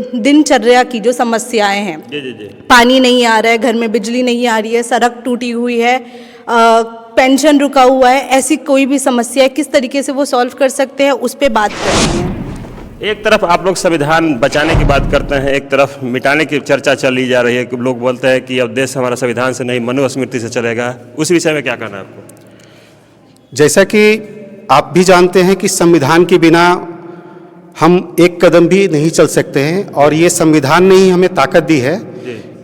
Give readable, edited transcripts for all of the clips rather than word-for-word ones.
दिनचर्या की जो समस्याएं हैं, पानी नहीं आ रहा है, घर में बिजली नहीं आ रही है, सड़क टूटी हुई है, पेंशन रुका हुआ है, ऐसी कोई भी समस्या है, किस तरीके से वो सॉल्व कर सकते हैं, उस पर बात करनी है। एक तरफ आप लोग संविधान बचाने की बात करते हैं, एक तरफ मिटाने की चर्चा चली जा रही है कि लोग बोलते हैं कि अब देश हमारा संविधान से नहीं मनुस्मृति से चलेगा। उस विषय में क्या कहना है आपको? जैसा कि आप भी जानते हैं कि संविधान के बिना हम एक कदम भी नहीं चल सकते हैं, और ये संविधान ने ही हमें ताकत दी है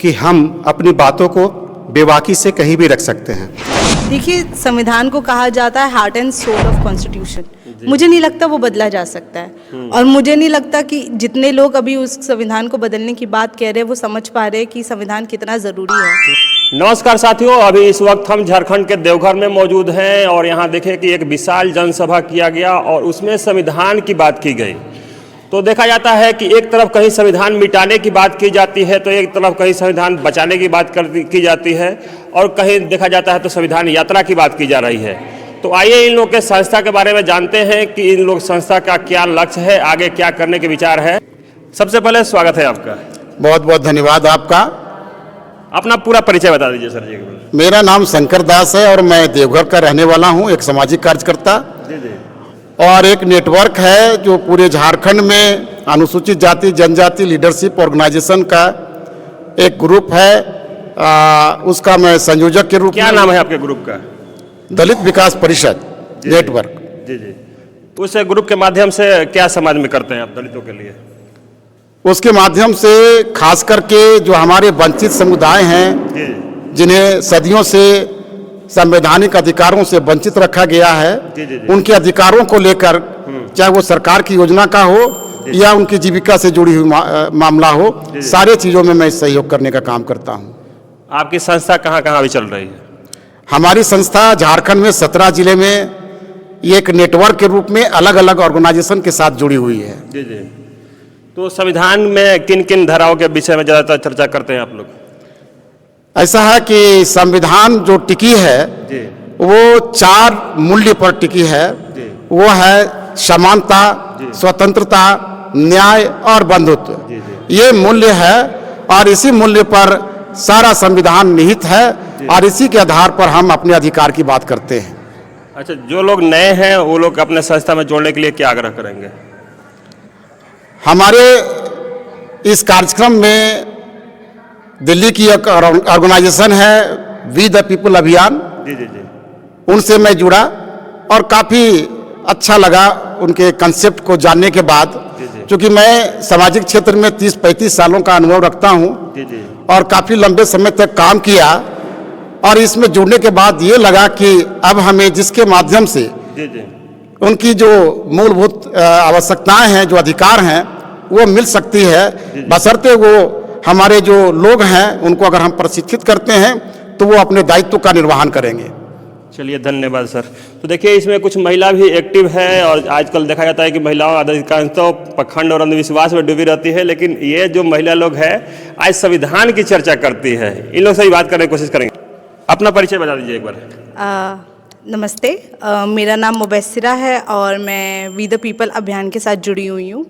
कि हम अपनी बातों को बेबाकी से कहीं भी रख सकते हैं। देखिए, संविधान को कहा जाता है heart and soul of constitution. मुझे नहीं लगता वो बदला जा सकता है, और मुझे नहीं लगता कि जितने लोग अभी उस संविधान को बदलने की बात कह रहे हैं वो समझ पा रहे हैं कि संविधान कितना ज़रूरी है। नमस्कार साथियों, अभी इस वक्त हम झारखंड के देवघर में मौजूद हैं और यहाँ देखें कि एक विशाल जनसभा किया गया और उसमें संविधान की बात की गई। तो देखा जाता है कि एक तरफ कहीं संविधान मिटाने की बात की जाती है, तो एक तरफ कहीं संविधान बचाने की बात की जाती है, और कहीं देखा जाता है तो संविधान यात्रा की बात की जा रही है। तो आइए इन लोग के संस्था के बारे में जानते हैं कि इन लोग संस्था का क्या लक्ष्य है, आगे क्या करने के विचार है। सबसे पहले स्वागत है आपका। बहुत बहुत धन्यवाद आपका। अपना पूरा परिचय बता दीजिए सर जी। मेरा नाम शंकर दास है और मैं देवघर का रहने वाला हूँ, एक सामाजिक कार्यकर्ता। और एक नेटवर्क है जो पूरे झारखंड में अनुसूचित जाति जनजाति लीडरशिप ऑर्गेनाइजेशन का एक ग्रुप है, उसका मैं संयोजक के रूप में। क्या नाम है आपके ग्रुप का? दलित विकास परिषद नेटवर्क। जी जी। उस ग्रुप के माध्यम से क्या समाज में करते हैं आप दलितों के लिए? उसके माध्यम से खास करके जो हमारे वंचित समुदाय हैं, जिन्हें सदियों से संवैधानिक अधिकारों से वंचित रखा गया है, उनके अधिकारों को लेकर, चाहे वो सरकार की योजना का हो या उनकी जीविका से जुड़ी हुई मामला हो, सारे चीज़ों में मैं सहयोग करने का काम करता हूँ। आपकी संस्था कहाँ कहाँ अभी चल रही है? हमारी संस्था झारखंड में 17 जिले में एक नेटवर्क के रूप में अलग अलग ऑर्गेनाइजेशन के साथ जुड़ी हुई है। जी जी। तो संविधान में किन किन धाराओं के विषय में ज़्यादातर चर्चा करते हैं आप लोग? ऐसा है कि संविधान जो टिकी है वो 4 मूल्य पर टिकी है। वो है समानता, स्वतंत्रता, न्याय और बंधुत्व। ये मूल्य है और इसी मूल्य पर सारा संविधान निहित है, और इसी के आधार पर हम अपने अधिकार की बात करते हैं। अच्छा, जो लोग नए हैं वो लोग अपने संस्था में जोड़ने के लिए क्या आग्रह करेंगे? हमारे इस कार्यक्रम में दिल्ली की एक ऑर्गेनाइजेशन है वी द पीपल अभियान, उनसे मैं जुड़ा और काफ़ी अच्छा लगा उनके कंसेप्ट को जानने के बाद। क्योंकि मैं सामाजिक क्षेत्र में 30-35 सालों का अनुभव रखता हूं और काफ़ी लंबे समय तक काम किया, और इसमें जुड़ने के बाद ये लगा कि अब हमें जिसके माध्यम से उनकी जो मूलभूत आवश्यकताएं हैं, जो अधिकार हैं, वो मिल सकती है, बशर्ते वो हमारे जो लोग हैं उनको अगर हम प्रशिक्षित करते हैं तो वो अपने दायित्व का निर्वहन करेंगे। चलिए, धन्यवाद सर। तो देखिए, इसमें कुछ महिला भी एक्टिव है, और आजकल देखा जाता है कि महिलाओं अधिकांशतः पखंड और अंधविश्वास में डूबी रहती है, लेकिन ये जो महिला लोग हैं आज संविधान की चर्चा करती है। इन लोग से ही बात करने की कोशिश करेंगे। अपना परिचय बता दीजिए एक बार। नमस्ते, मेरा नाम मुबैसिरा है और मैं वी द पीपल अभियान के साथ जुड़ी हुई हूँ।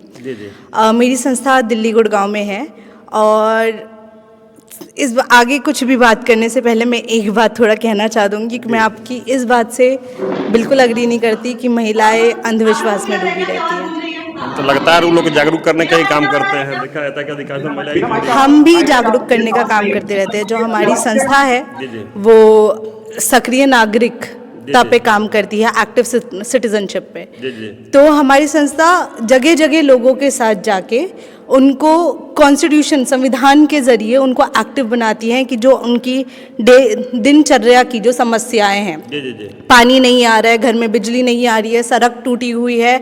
मेरी संस्था दिल्ली गुड़गांव में है, और इस आगे कुछ भी बात करने से पहले मैं एक बात थोड़ा कहना चाह दूँगी कि मैं आपकी इस बात से बिल्कुल अग्री नहीं करती कि महिलाएं अंधविश्वास में डूबी रहती हैं। तो लगता है उन लोग जागरूक करने का ही काम करते हैं। देखा जाता है कि अधिकांश महिलाएं, हम भी जागरूक करने का काम करते रहते हैं। जो हमारी संस्था है वो सक्रिय नागरिकता पे काम करती है, एक्टिव सिटीजनशिप पे। तो हमारी संस्था जगह जगह लोगों के साथ जाके उनको कॉन्स्टिट्यूशन संविधान के ज़रिए उनको एक्टिव बनाती हैं कि जो उनकी दिनचर्या की जो समस्याएं हैं, पानी नहीं आ रहा है, घर में बिजली नहीं आ रही है, सड़क टूटी हुई है,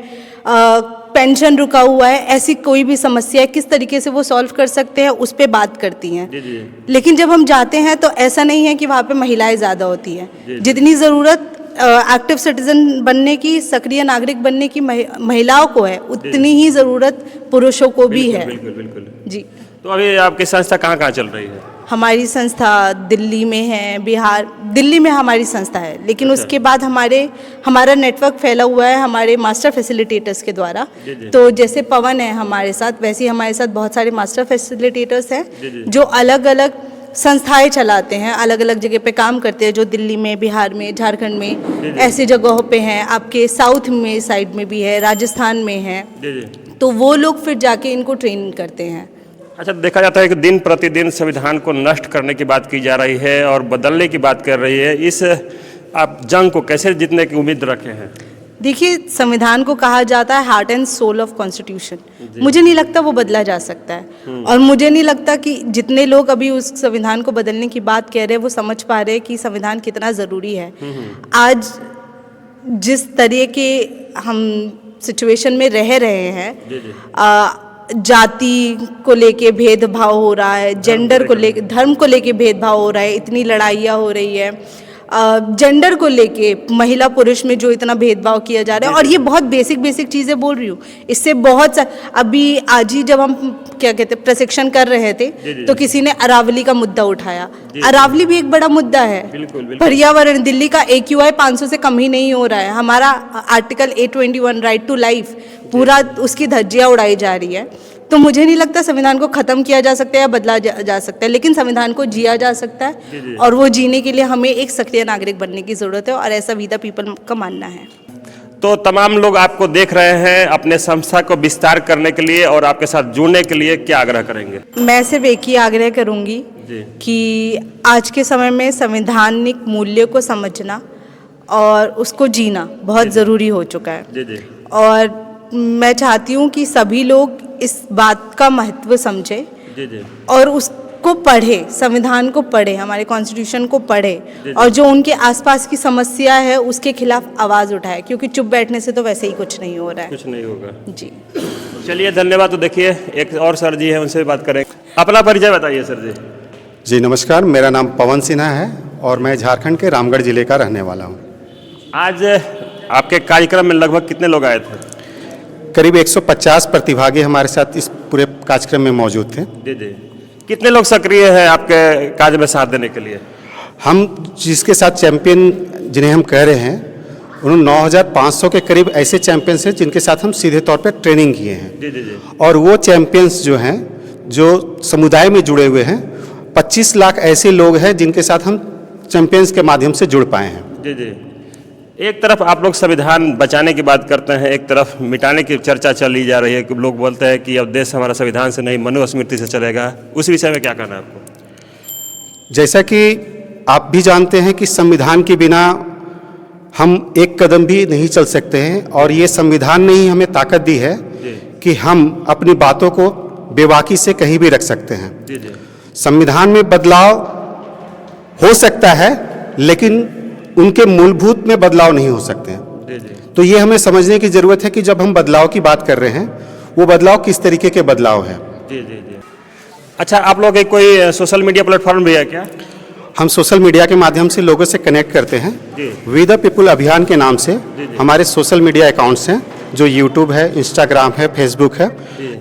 पेंशन रुका हुआ है, ऐसी कोई भी समस्या है, किस तरीके से वो सॉल्व कर सकते हैं, उस पर बात करती हैं। लेकिन जब हम जाते हैं तो ऐसा नहीं है कि वहाँ पे महिलाएं ज़्यादा होती हैं। जितनी ज़रूरत एक्टिव सिटीजन बनने की, सक्रिय नागरिक बनने की महिलाओं को है, उतनी ही ज़रूरत पुरुषों को भी है। बिल्कुल बिल्कुल। जी। तो अभी आपकी संस्था कहाँ कहाँ चल रही है? हमारी संस्था दिल्ली में है, बिहार, दिल्ली में हमारी संस्था है, लेकिन उसके बाद हमारा नेटवर्क फैला हुआ है हमारे मास्टर फैसिलिटेटर्स के द्वारा। तो जैसे पवन है हमारे साथ, वैसे ही हमारे साथ बहुत सारे मास्टर फैसिलिटेटर्स हैं जो अलग अलग संस्थाएं चलाते हैं, अलग अलग जगह पे काम करते हैं, जो दिल्ली में, बिहार में, झारखंड में, ऐसी जगहों पे हैं। आपके साउथ में साइड में भी है, राजस्थान में है। तो वो लोग फिर जाके इनको ट्रेनिंग करते हैं। अच्छा, देखा जाता है कि दिन प्रतिदिन संविधान को नष्ट करने की बात की जा रही है और बदलने की बात कर रही है। इस आप जंग को कैसे जीतने की उम्मीद रखे हैं? देखिए, संविधान को कहा जाता है heart and soul of constitution. मुझे नहीं लगता वो बदला जा सकता है, और मुझे नहीं लगता कि जितने लोग अभी उस संविधान को बदलने की बात कह रहे हैं वो समझ पा रहे हैं कि संविधान कितना ज़रूरी है। आज जिस तरह के हम सिचुएशन में रह रहे हैं, जाति को लेके भेदभाव हो रहा है, जेंडर को लेके, धर्म को लेके भेदभाव हो रहा है, इतनी लड़ाइयाँ हो रही है, जेंडर को लेके महिला पुरुष में जो इतना भेदभाव किया जा रहा है, और ये बहुत बेसिक चीज़ें बोल रही हूँ। इससे बहुत अभी आज ही जब हम क्या कहते हैं प्रशिक्षण कर रहे थे तो किसी ने अरावली का मुद्दा उठाया। अरावली भी एक बड़ा मुद्दा है। पर्यावरण, दिल्ली का AQI 500 से कम ही नहीं हो रहा है। हमारा आर्टिकल 821 राइट टू लाइफ, पूरा उसकी धज्जियाँ उड़ाई जा रही है। तो मुझे नहीं लगता संविधान को ख़त्म किया जा सकता है या बदला जा सकता है, लेकिन संविधान को जिया जा सकता है, और वो जीने के लिए हमें एक सक्रिय नागरिक बनने की ज़रूरत है, और ऐसा वी द पीपल का मानना है। तो तमाम लोग आपको देख रहे हैं, अपने संस्था को विस्तार करने के लिए और आपके साथ जुड़ने के लिए क्या आग्रह करेंगे? मैं सिर्फ एक ही आग्रह करूँगी कि आज के समय में संवैधानिक मूल्यों को समझना और उसको जीना बहुत ज़रूरी हो चुका है। और मैं चाहती हूँ कि सभी लोग इस बात का महत्व समझें और उसको पढ़े, संविधान को पढ़े, हमारे कॉन्स्टिट्यूशन को पढ़े, और जो उनके आसपास की समस्या है उसके खिलाफ आवाज़ उठाए, क्योंकि चुप बैठने से तो वैसे ही कुछ नहीं हो रहा है। कुछ नहीं होगा। जी, चलिए, धन्यवाद। तो देखिए, एक और सर जी हैं, उनसे बात करें। अपना परिचय बताइए सर जी। जी नमस्कार, मेरा नाम पवन सिन्हा है और मैं झारखंड के रामगढ़ जिले का रहने वाला हूँ। आज आपके कार्यक्रम में लगभग कितने लोग आए थे? करीब 150 प्रतिभागी हमारे साथ इस पूरे कार्यक्रम में मौजूद थे। जी। कितने लोग सक्रिय हैं आपके कार्य में साथ देने के लिए? हम जिसके साथ चैंपियन जिन्हें हम कह रहे हैं, उन्होंने 9500 के करीब ऐसे चैंपियंस हैं जिनके साथ हम सीधे तौर पर ट्रेनिंग किए हैं। जी। और वो चैंपियंस जो हैं, जो समुदाय में जुड़े हुए हैं, 25 लाख ऐसे लोग हैं जिनके साथ हम चैंपियंस के माध्यम से जुड़ पाए हैं। जी। एक तरफ आप लोग संविधान बचाने की बात करते हैं, एक तरफ मिटाने की चर्चा चली जा रही है कि लोग बोलते हैं कि अब देश हमारा संविधान से नहीं मनुस्मृति से चलेगा। उस विषय में क्या कहना है आपको? जैसा कि आप भी जानते हैं कि संविधान के बिना हम एक कदम भी नहीं चल सकते हैं, और ये संविधान ने ही हमें ताकत दी है कि हम अपनी बातों को बेबाकी से कहीं भी रख सकते हैं। संविधान में बदलाव हो सकता है, लेकिन उनके मूलभूत में बदलाव नहीं हो सकते हैं। तो ये हमें समझने की ज़रूरत है कि जब हम बदलाव की बात कर रहे हैं, वो बदलाव किस तरीके के बदलाव है। जी। अच्छा, आप लोग एक कोई सोशल मीडिया प्लेटफॉर्म भी है क्या? हम सोशल मीडिया के माध्यम से लोगों से कनेक्ट करते हैं। वी द पीपल अभियान के नाम से हमारे सोशल मीडिया अकाउंट्स हैं, जो यूट्यूब है, इंस्टाग्राम है, फेसबुक है।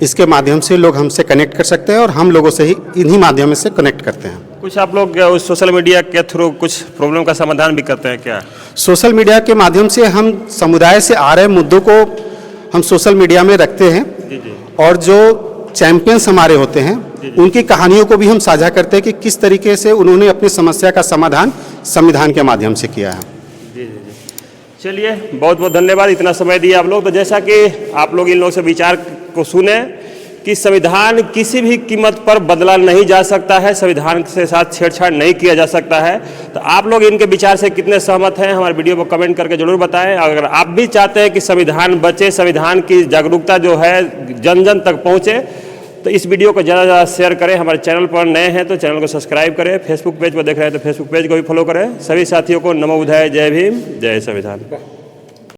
इसके माध्यम से लोग हमसे कनेक्ट कर सकते हैं, और हम लोगों से ही इन्हीं माध्यम से कनेक्ट करते हैं। कुछ आप लोग उस सोशल मीडिया के थ्रू कुछ प्रॉब्लम का समाधान भी करते हैं क्या? सोशल मीडिया के माध्यम से हम समुदाय से आ रहे मुद्दों को हम सोशल मीडिया में रखते हैं, और जो चैंपियंस हमारे होते हैं उनकी कहानियों को भी हम साझा करते हैं कि किस तरीके से उन्होंने अपनी समस्या का समाधान संविधान के माध्यम से किया है। जी। चलिए, बहुत बहुत धन्यवाद इतना समय दिया आप लोग। तो जैसा कि आप लोग इन लोगों से विचार को सुने कि संविधान किसी भी कीमत पर बदला नहीं जा सकता है, संविधान के साथ छेड़छाड़ नहीं किया जा सकता है। तो आप लोग इनके विचार से कितने सहमत हैं, हमारे वीडियो को कमेंट करके जरूर बताएं। अगर आप भी चाहते हैं कि संविधान बचे, संविधान की जागरूकता जो है जन जन तक पहुँचे, तो इस वीडियो को ज़्यादा से ज़्यादा शेयर करें। हमारे चैनल पर नए हैं तो चैनल को सब्सक्राइब करें, फेसबुक पेज पर देख रहे हैं तो फेसबुक पेज को भी फॉलो करें। सभी साथियों को नमो बुद्धाय, जय भीम, जय संविधान।